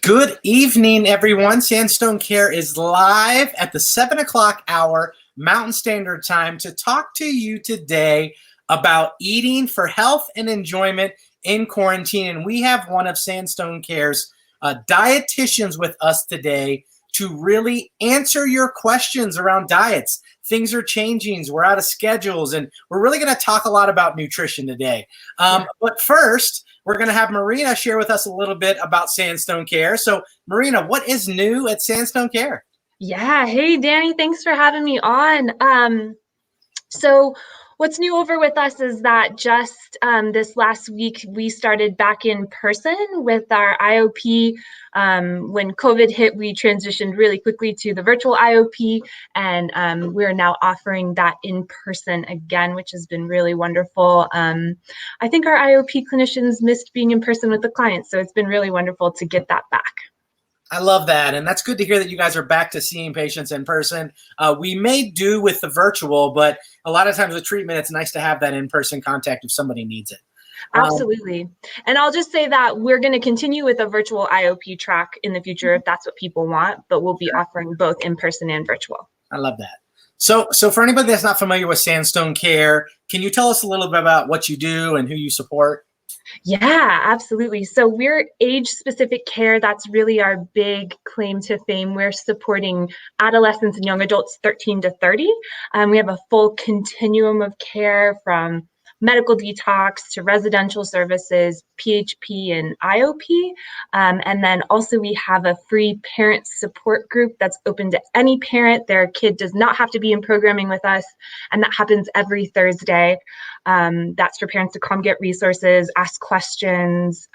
Good evening, everyone. Sandstone Care is live at the 7 o'clock hour Mountain Standard Time to talk to you today about eating for health and enjoyment in quarantine. And we have one of Sandstone Care's dietitians with us today to really answer your questions around diets. Things are changing. We're out of schedules, and we're really going to talk a lot about nutrition today. But first, we're going to have Marina share with us a little bit about Sandstone Care. So, Marina, what is new at Sandstone Care? Yeah. Hey, Danny, thanks for having me on. So what's new over with us is that just this last week, we started back in person with our IOP. When COVID hit, we transitioned really quickly to the virtual IOP, and we're now offering that in person again, which has been really wonderful. I think our IOP clinicians missed being in person with the clients, so it's been really wonderful to get that back. I love that. And that's good to hear that you guys are back to seeing patients in person. We may do with the virtual, but a lot of times with treatment, it's nice to have that in-person contact if somebody needs it. Absolutely. And I'll just say that we're going to continue with a virtual IOP track in the future if that's what people want, but we'll be offering both in-person and virtual. I love that. So for anybody that's not familiar with Sandstone Care, can you tell us a little bit about what you do and who you support? Yeah, absolutely. So we're age-specific care. That's really our big claim to fame. We're supporting adolescents and young adults 13 to 30. We have a full continuum of care from medical detox to residential services, PHP and IOP. And then also we have a free parent support group that's open to any parent. Their kid does not have to be in programming with us. And that happens every Thursday. That's for parents to come get resources, ask questions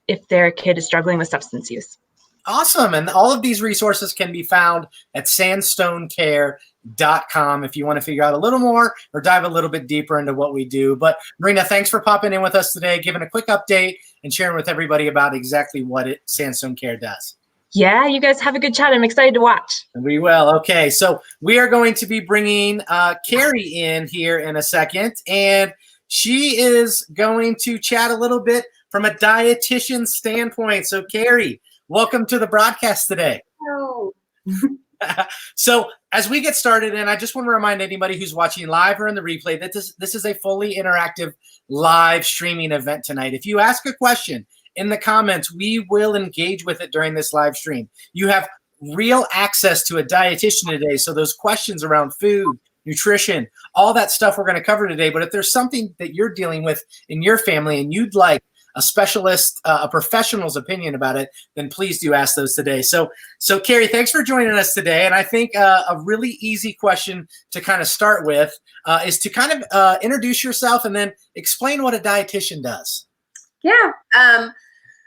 if their kid is struggling with substance use. Awesome. And all of these resources can be found at sandstonecare.com if you want to figure out a little more or dive a little bit deeper into what we do. But Marina, thanks for popping in with us today, giving a quick update and sharing with everybody about exactly what Sandstone Care does. Yeah, you guys have a good chat. I'm excited to watch. We will. Okay, so we are going to be bringing Carrie in here in a second, and she is going to chat a little bit from a dietitian standpoint. So Carrie, welcome to the broadcast today. Hello. So as we get started, and I just want to remind anybody who's watching live or in the replay that this is a fully interactive live streaming event tonight. If you ask a question in the comments, we will engage with it during this live stream. You have real access to a dietitian today. So those questions around food, nutrition, all that stuff we're going to cover today. But if there's something that you're dealing with in your family and you'd like a specialist, a professional's opinion about it, then please do ask those today. So Carrie, thanks for joining us today. And I think a really easy question to kind of start with is to kind of introduce yourself and then explain what a dietitian does. Yeah.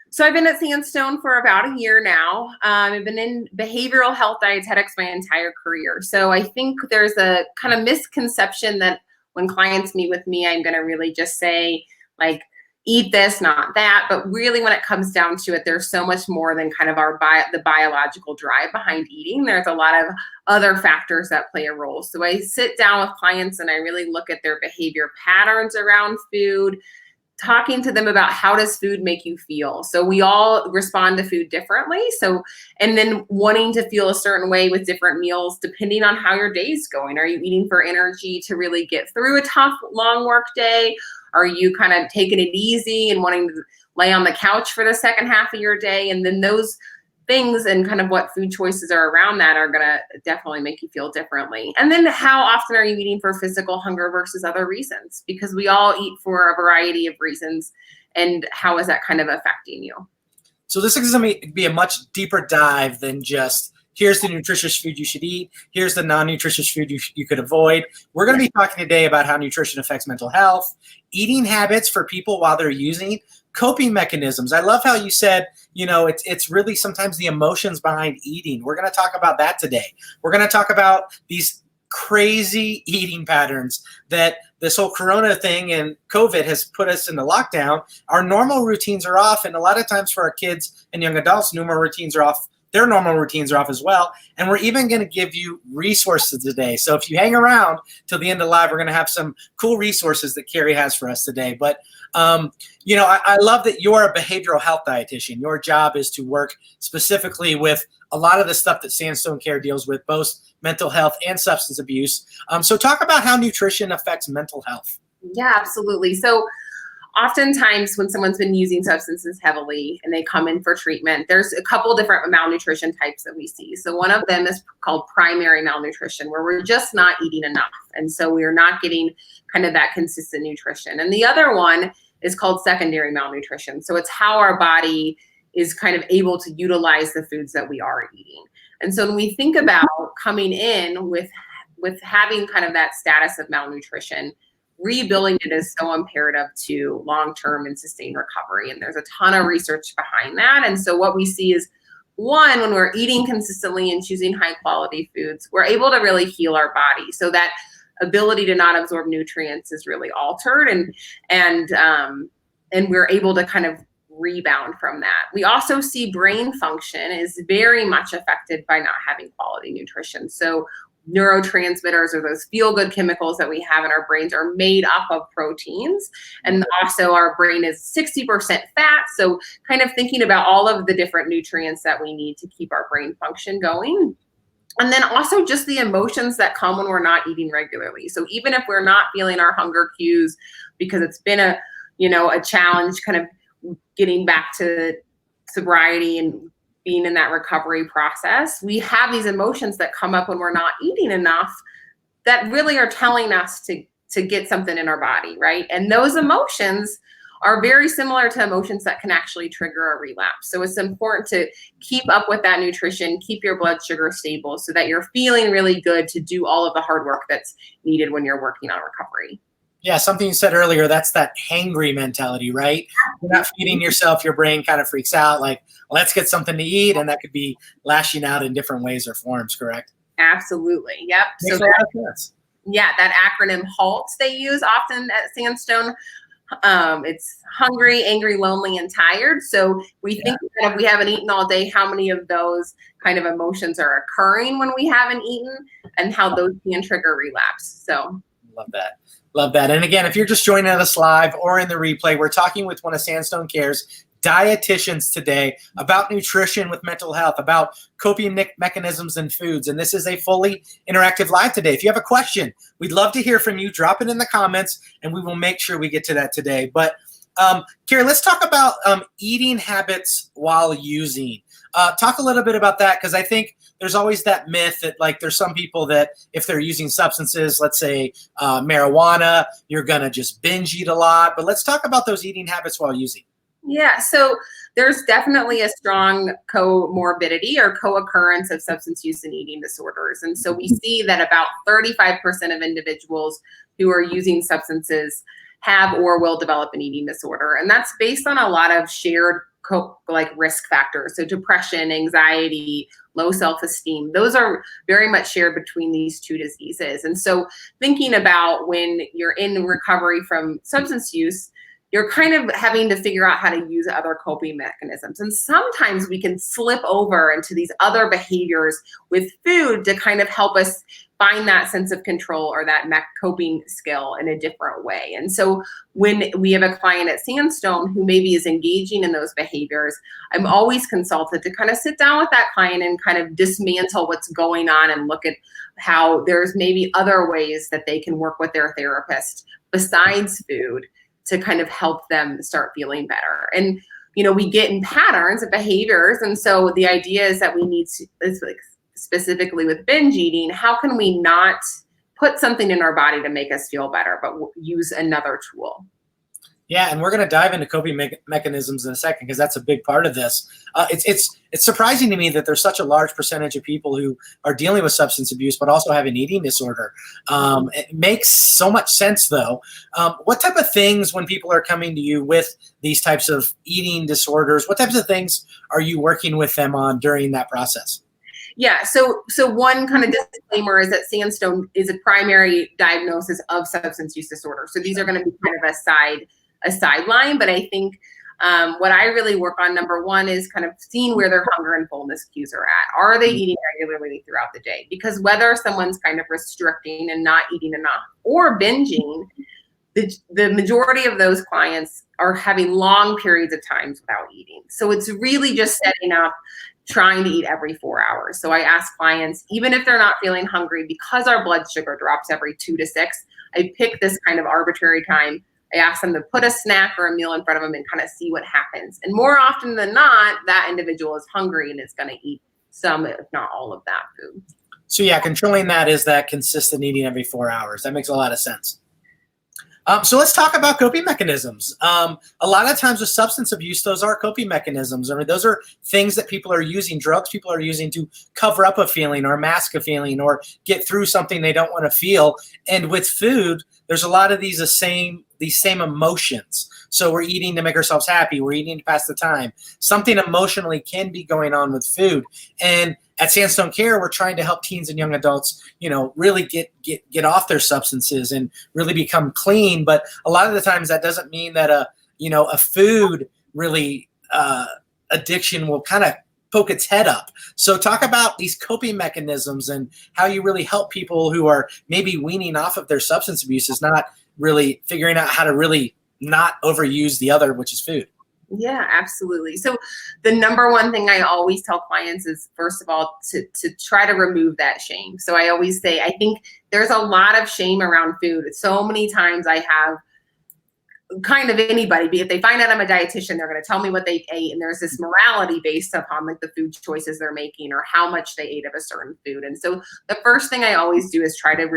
So I've been at Sandstone for about a year now. I've been in behavioral health dietetics my entire career. So I think there's a kind of misconception that when clients meet with me, I'm going to really just say like, eat this, not that. But really when it comes down to it, there's so much more than kind of the biological drive behind eating. There's a lot of other factors that play a role. So I sit down with clients and I really look at their behavior patterns around food, talking to them about how does food make you feel. So we all respond to food differently. So, and then wanting to feel a certain way with different meals, depending on how your day's going. Are you eating for energy to really get through a tough, long work day? Are you kind of taking it easy and wanting to lay on the couch for the second half of your day? And then those things and kind of what food choices are around that are going to definitely make you feel differently. And then how often are you eating for physical hunger versus other reasons? Because we all eat for a variety of reasons. And how is that kind of affecting you? So this is going to be a much deeper dive than just here's the nutritious food you should eat. Here's the non-nutritious food you could avoid. We're going to be talking today about how nutrition affects mental health, eating habits for people while they're using, coping mechanisms. I love how you said, it's really sometimes the emotions behind eating. We're going to talk about that today. We're going to talk about these crazy eating patterns that this whole Corona thing and COVID has put us into lockdown. Our normal routines are off. And a lot of times for our kids and young adults, normal routines are off their normal routines are off as well. And we're even going to give you resources today. So if you hang around till the end of live, we're going to have some cool resources that Carrie has for us today. But I love that you're a behavioral health dietitian. Your job is to work specifically with a lot of the stuff that Sandstone Care deals with, both mental health and substance abuse. So talk about how nutrition affects mental health. Yeah, absolutely. So oftentimes when someone's been using substances heavily and they come in for treatment, there's a couple different malnutrition types that we see. So one of them is called primary malnutrition, where we're just not eating enough. And so we're not getting kind of that consistent nutrition. And the other one is called secondary malnutrition. So it's how our body is kind of able to utilize the foods that we are eating. And so when we think about coming in with having kind of that status of malnutrition, rebuilding it is so imperative to long-term and sustained recovery. And there's a ton of research behind that. And so what we see is, one, when we're eating consistently and choosing high quality foods, we're able to really heal our body. So that ability to not absorb nutrients is really altered, and we're able to kind of rebound from that. We also see brain function is very much affected by not having quality nutrition. So neurotransmitters, or those feel-good chemicals that we have in our brains, are made up of proteins. And also our brain is 60% fat. So kind of thinking about all of the different nutrients that we need to keep our brain function going. And then also just the emotions that come when we're not eating regularly. So even if we're not feeling our hunger cues because it's been a challenge kind of getting back to sobriety and being in that recovery process, we have these emotions that come up when we're not eating enough that really are telling us to get something in our body, right? And those emotions are very similar to emotions that can actually trigger a relapse. So it's important to keep up with that nutrition, keep your blood sugar stable so that you're feeling really good to do all of the hard work that's needed when you're working on recovery. Yeah, something you said earlier, that's that hangry mentality, right? You're not feeding yourself, your brain kind of freaks out, like, let's get something to eat, and that could be lashing out in different ways or forms, correct? Absolutely, yep. Makes So a lot of sense. Yeah, that acronym HALT they use often at Sandstone. It's hungry, angry, lonely, and tired. So we think that if we haven't eaten all day, how many of those kind of emotions are occurring when we haven't eaten, and how those can trigger relapse. So love that. Love that. And again, if you're just joining us live or in the replay, we're talking with one of Sandstone Care's dietitians today about nutrition with mental health, about coping mechanisms and foods. And this is a fully interactive live today. If you have a question, we'd love to hear from you. Drop it in the comments and we will make sure we get to that today. But Carrie, let's talk about eating habits while using. Talk a little bit about that, because I think there's always that myth that, like, there's some people that if they're using substances, let's say marijuana, you're going to just binge eat a lot. But let's talk about those eating habits while using. Yeah, so there's definitely a strong comorbidity or co-occurrence of substance use and eating disorders. And so we see that about 35% of individuals who are using substances have or will develop an eating disorder. And that's based on a lot of shared risk factors. So depression, anxiety, low self-esteem, those are very much shared between these two diseases. And so thinking about when you're in recovery from substance use, you're kind of having to figure out how to use other coping mechanisms. And sometimes we can slip over into these other behaviors with food to kind of help us find that sense of control or that coping skill in a different way. And so when we have a client at Sandstone who maybe is engaging in those behaviors, I'm always consulted to kind of sit down with that client and kind of dismantle what's going on and look at how there's maybe other ways that they can work with their therapist besides food to kind of help them start feeling better. And, we get in patterns of behaviors. And so the idea is that we need to, specifically with binge eating, how can we not put something in our body to make us feel better, but use another tool? Yeah, and we're going to dive into coping mechanisms in a second, because that's a big part of this. It's surprising to me that there's such a large percentage of people who are dealing with substance abuse but also have an eating disorder. It makes so much sense, though. What type of things, when people are coming to you with these types of eating disorders, what types of things are you working with them on during that process? Yeah, so one kind of disclaimer is that Sandstone is a primary diagnosis of substance use disorder. So these are going to be kind of a sideline, but I think What I really work on, number one, is kind of seeing where their hunger and fullness cues are at. Are they eating regularly throughout the day? Because whether someone's kind of restricting and not eating enough or binging, the majority of those clients are having long periods of times without eating. So it's really just setting up, trying to eat every 4 hours. So I ask clients, even if they're not feeling hungry, because our blood sugar drops every 2 to 6, I pick this kind of arbitrary time. I ask them to put a snack or a meal in front of them and kind of see what happens. And more often than not, that individual is hungry and is going to eat some, if not all of that food. So yeah, controlling that is that consistent eating every 4 hours. That makes a lot of sense. So let's talk about coping mechanisms. A lot of times with substance abuse, those are coping mechanisms. I mean, those are things that people are using, drugs people are using to cover up a feeling or mask a feeling or get through something they don't want to feel. And with food, there's a lot of these same emotions. So we're eating to make ourselves happy. We're eating to pass the time. Something emotionally can be going on with food. And at Sandstone Care, we're trying to help teens and young adults, really get off their substances and really become clean. But a lot of the times that doesn't mean that a food really addiction will kind of poke its head up. So talk about these coping mechanisms and how you really help people who are maybe weaning off of their substance abuse, is not really figuring out how to really not overuse the other, which is food. Yeah, absolutely. So the number one thing I always tell clients is, first of all, to try to remove that shame. So I always say, I think there's a lot of shame around food. So many times I have kind of anybody, if they find out I'm a dietitian, they're going to tell me what they ate. And there's this morality based upon like the food choices they're making or how much they ate of a certain food. And so the first thing I always do is try to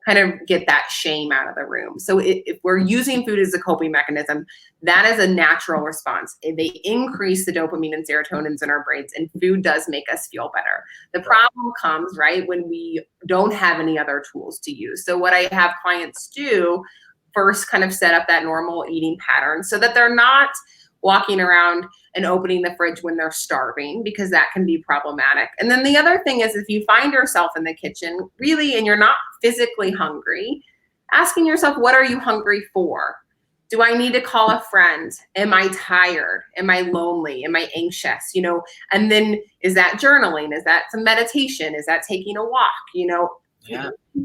kind of get that shame out of the room. So if we're using food as a coping mechanism, that is a natural response. They increase the dopamine and serotonins in our brains, and food does make us feel better. The problem comes, right, when we don't have any other tools to use. So what I have clients do, first kind of set up that normal eating pattern so that they're not walking around and opening the fridge when they're starving, because that can be problematic. And then the other thing is, if you find yourself in the kitchen really and you're not physically hungry, asking yourself, what are you hungry for? Do I need to call a friend? Am I tired? Am I lonely? Am I anxious? And then is that journaling? Is that some meditation? Is that taking a walk?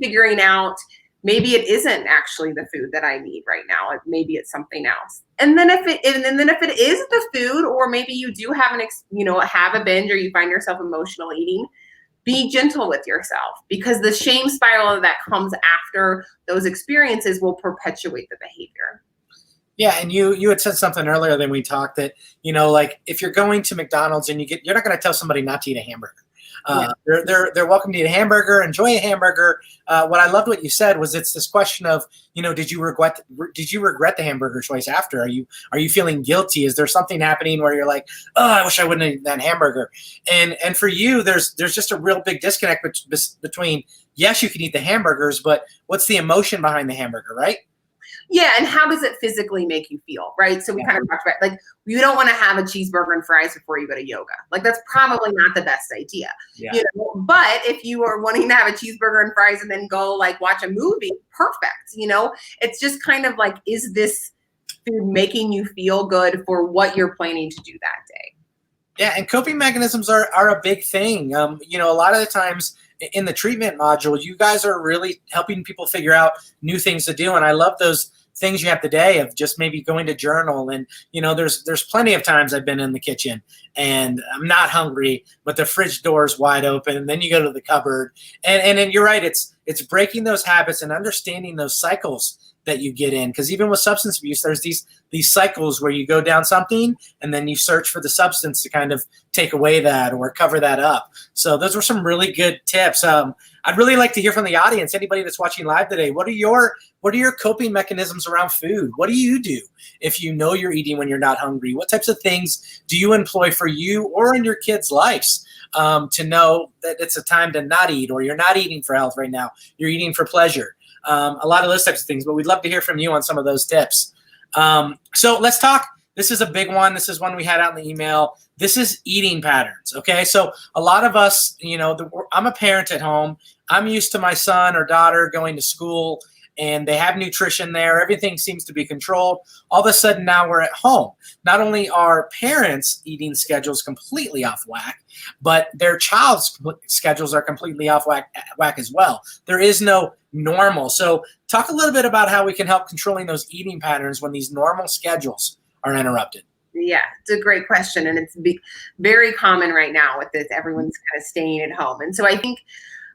Figuring out, maybe it isn't actually the food that I need right now. Maybe it's something else. And then if it is the food, or maybe you do have have a binge, or you find yourself emotional eating, be gentle with yourself, because the shame spiral that comes after those experiences will perpetuate the behavior. Yeah, and you had said something earlier when we talked that, like if you're going to McDonald's and you're not going to tell somebody not to eat a hamburger. They're welcome to eat a hamburger, enjoy a hamburger. What I loved what you said was, it's this question of, did you regret the hamburger choice after? Are you feeling guilty? Is there something happening where you're like, oh, I wish I wouldn't have eaten that hamburger? And for you, there's just a real big disconnect between, yes, you can eat the hamburgers, but what's the emotion behind the hamburger, right? Yeah, and how does it physically make you feel, right? So we kind of talked about, like, you don't want to have a cheeseburger and fries before you go to yoga. Like, that's probably not the best idea. Yeah. But if you are wanting to have a cheeseburger and fries and then go like watch a movie, perfect. It's just kind of like, is this food making you feel good for what you're planning to do that day? Yeah, and coping mechanisms are a big thing. A lot of the times in the treatment module, you guys are really helping people figure out new things to do. And I love those things you have today of just maybe going to journal. And, there's plenty of times I've been in the kitchen and I'm not hungry, but the fridge door is wide open. And then you go to the cupboard. And you're right, it's breaking those habits and understanding those cycles that you get in. Because even with substance abuse, there's these cycles where you go down something and then you search for the substance to kind of take away that or cover that up. So those were some really good tips. I'd really like to hear from the audience, anybody that's watching live today. What are your coping mechanisms around food? What do you do if you know you're eating when you're not hungry? What types of things do you employ for you or in your kids' lives to know that it's a time to not eat, or you're not eating for health right now, you're eating for pleasure? A lot of those types of things, but we'd love to hear from you on some of those tips. So let's talk. This is a big one. This is one we had out in the email. This is eating patterns. Okay. So a lot of us, I'm a parent at home. I'm used to my son or daughter going to school and they have nutrition there. Everything seems to be controlled. All of a sudden now we're at home. Not only are parents' eating schedules completely off whack, but their child's schedules are completely off whack as well. There is no normal. So talk a little bit about how we can help controlling those eating patterns when these normal schedules are interrupted. Yeah, it's a great question. And it's very common right now with this. Everyone's kind of staying at home. And so I think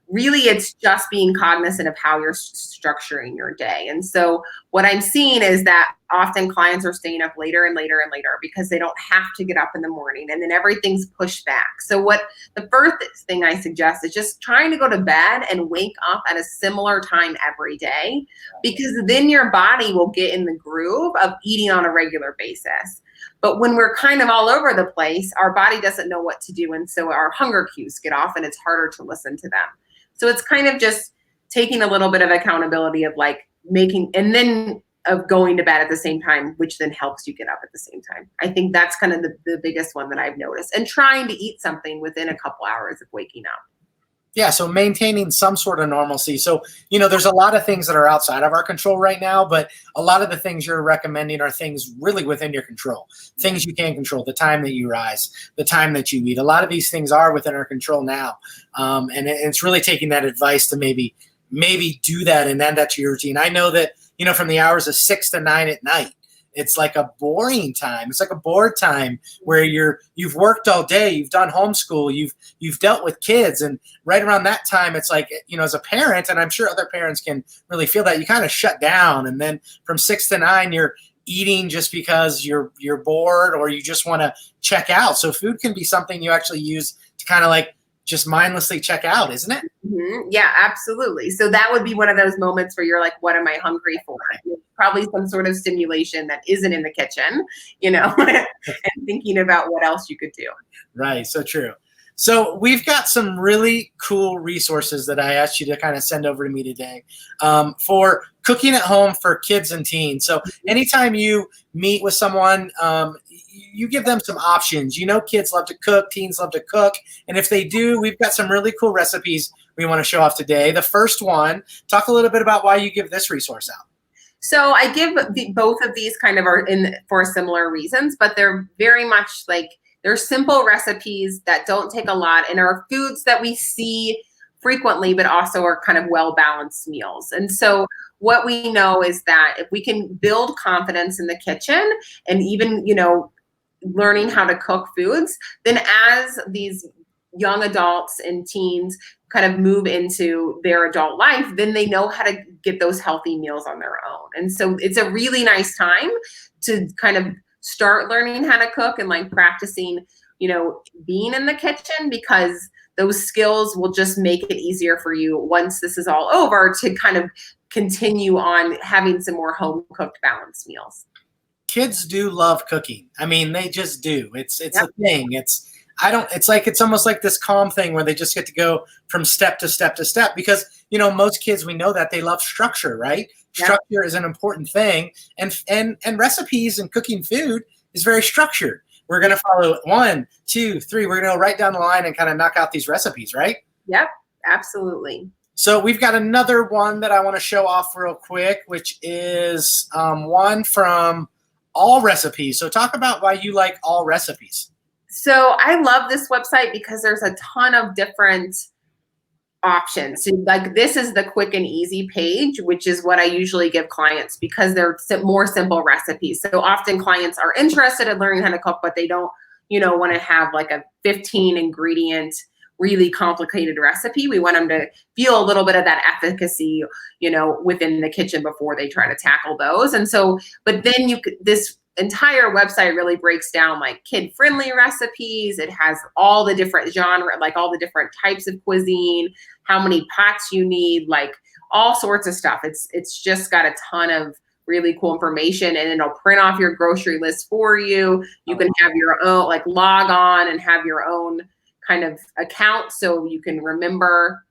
really it's just being cognizant of how you're structuring your day. And so what I'm seeing is that often clients are staying up later and later and later because they don't have to get up in the morning, and then everything's pushed back. So what the first thing I suggest is just trying to go to bed and wake up at a similar time every day, because then your body will get in the groove of eating on a regular basis. But when we're kind of all over the place, our body doesn't know what to do. And so our hunger cues get off and it's harder to listen to them. So it's kind of just taking a little bit of accountability of like making, and then of going to bed at the same time, which then helps you get up at the same time. I think that's kind of the biggest one that I've noticed, and trying to eat something within a couple hours of waking up. Yeah, so maintaining some sort of normalcy. So, there's a lot of things that are outside of our control right now, but a lot of the things you're recommending are things really within your control, things you can control, the time that you rise, the time that you eat. A lot of these things are within our control now. And it's really taking that advice to maybe do that and add that to your routine. I know that, from the hours of 6 to 9 at night, it's like a boring time. It's like a bored time where you've worked all day, you've done homeschool, you've dealt with kids, and right around that time, it's like, as a parent, and I'm sure other parents can really feel that, you kind of shut down, and then from 6 to 9, you're eating just because you're bored or you just want to check out. So food can be something you actually use to kind of like just mindlessly check out, isn't it? Mm-hmm. Yeah, absolutely. So that would be one of those moments where you're like, what am I hungry for? Probably some sort of stimulation that isn't in the kitchen, and thinking about what else you could do. Right. So true. So we've got some really cool resources that I asked you to kind of send over to me today for cooking at home for kids and teens. So anytime you meet with someone, you give them some options. Kids love to cook, teens love to cook. And if they do, we've got some really cool recipes we want to show off today. The first one, talk a little bit about why you give this resource out. So I give both of these kind of are in for similar reasons, but they're very much like, they're simple recipes that don't take a lot and are foods that we see frequently, but also are kind of well-balanced meals. And so what we know is that if we can build confidence in the kitchen and even, learning how to cook foods, then as these young adults and teens kind of move into their adult life, then they know how to get those healthy meals on their own. And so it's a really nice time to kind of start learning how to cook and like practicing, being in the kitchen, because those skills will just make it easier for you once this is all over to kind of continue on having some more home cooked balanced meals. Kids do love cooking. I mean, they just do. It's Yep. a thing. It's almost like this calm thing where they just get to go from step to step to step, because, most kids, we know that they love structure, right? Yep. Structure is an important thing, and recipes and cooking food is very structured. We're going to follow 1, 2, 3. We're going to go right down the line and kind of knock out these recipes, right? Yep, absolutely. So we've got another one that I want to show off real quick, which is one from All Recipes. So talk about why you like All Recipes. So I love this website because there's a ton of different options. So like, this is the quick and easy page, which is what I usually give clients because they're more simple recipes. So often clients are interested in learning how to cook, but they don't, want to have like a 15 ingredient, really complicated recipe. We want them to feel a little bit of that efficacy, within the kitchen before they try to tackle those. And so, but then this entire website really breaks down like kid-friendly recipes. It has all the different genre, like all the different types of cuisine, how many pots you need, like all sorts of stuff. It's just got a ton of really cool information, and it'll print off your grocery list for you. You can have your own, like log on and have your own kind of account so you can remember,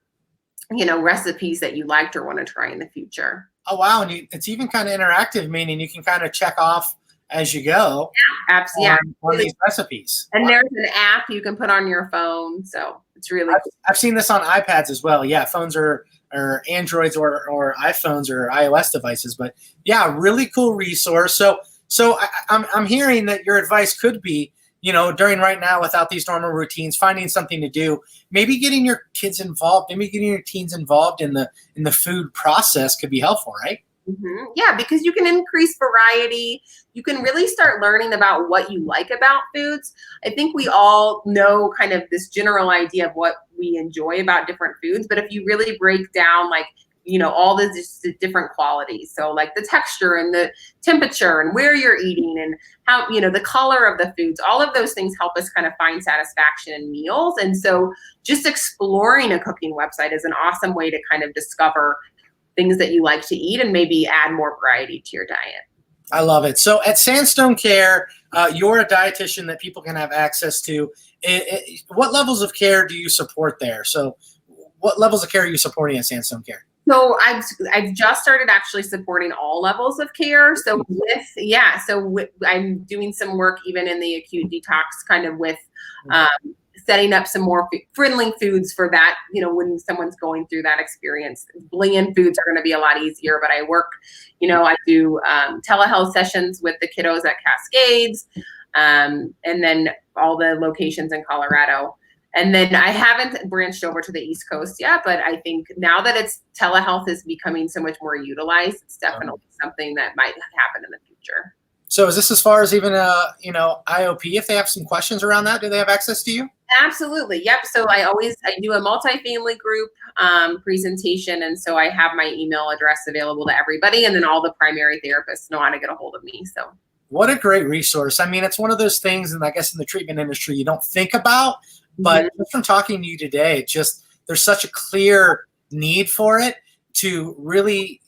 recipes that you liked or want to try in the future. Oh, wow. And it's even kind of interactive, meaning you can kind of check off as you go. Yeah, absolutely. On these recipes. And there's an app you can put on your phone. So it's really cool. I've seen this on iPads as well. Yeah, phones are Androids or iPhones or iOS devices. But yeah, really cool resource. So I'm hearing that your advice could be, during right now without these normal routines, finding something to do, maybe getting your kids involved, maybe getting your teens involved in the food process could be helpful, right? Yeah, because you can increase variety. You can really start learning about what you like about foods. I think we all know kind of this general idea of what we enjoy about different foods, but if you really break down all the different qualities, so like the texture and the temperature and where you're eating and how, the color of the foods, all of those things help us kind of find satisfaction in meals. And so just exploring a cooking website is an awesome way to kind of discover things that you like to eat and maybe add more variety to your diet. I love it. So at Sandstone Care, you're a dietitian that people can have access to. What levels of care do you support there? So what levels of care are you supporting at Sandstone Care? So I've just started actually supporting all levels of care. So I'm doing some work even in the acute detox kind of with setting up some more friendly foods for that, when someone's going through that experience. Bland foods are going to be a lot easier, but I work, I do telehealth sessions with the kiddos at Cascades, and then all the locations in Colorado. And then I haven't branched over to the East Coast yet, but I think now that telehealth is becoming so much more utilized, it's definitely something that might happen in the future. So is this as far as even IOP? If they have some questions around that, do they have access to you? Absolutely. Yep. So I do a multifamily group presentation. And so I have my email address available to everybody. And then all the primary therapists know how to get a hold of me. So what a great resource. I mean, it's one of those things, and I guess in the treatment industry, you don't think about, but just from talking to you today, there's such a clear need for it to really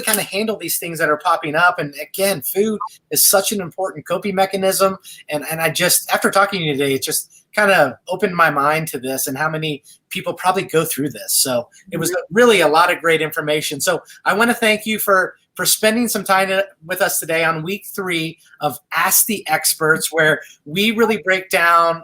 kind of handle these things that are popping up. And again, food is such an important coping mechanism. And I just, after talking to you today, it just kind of opened my mind to this and how many people probably go through this. So it was really a lot of great information. So I want to thank you for spending some time with us today on week 3 of Ask the Experts, where we really break down,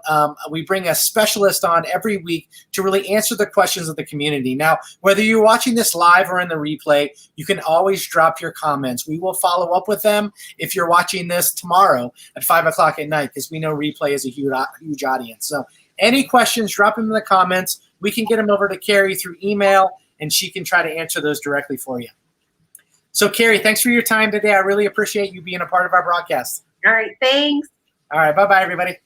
we bring a specialist on every week to really answer the questions of the community. Now, whether you're watching this live or in the replay, you can always drop your comments. We will follow up with them if you're watching this tomorrow at 5 o'clock at night, because we know replay is a huge audience. So any questions, drop them in the comments. We can get them over to Carrie through email, and she can try to answer those directly for you. So, Carrie, thanks for your time today. I really appreciate you being a part of our broadcast. All right. Thanks. All right. Bye-bye, everybody.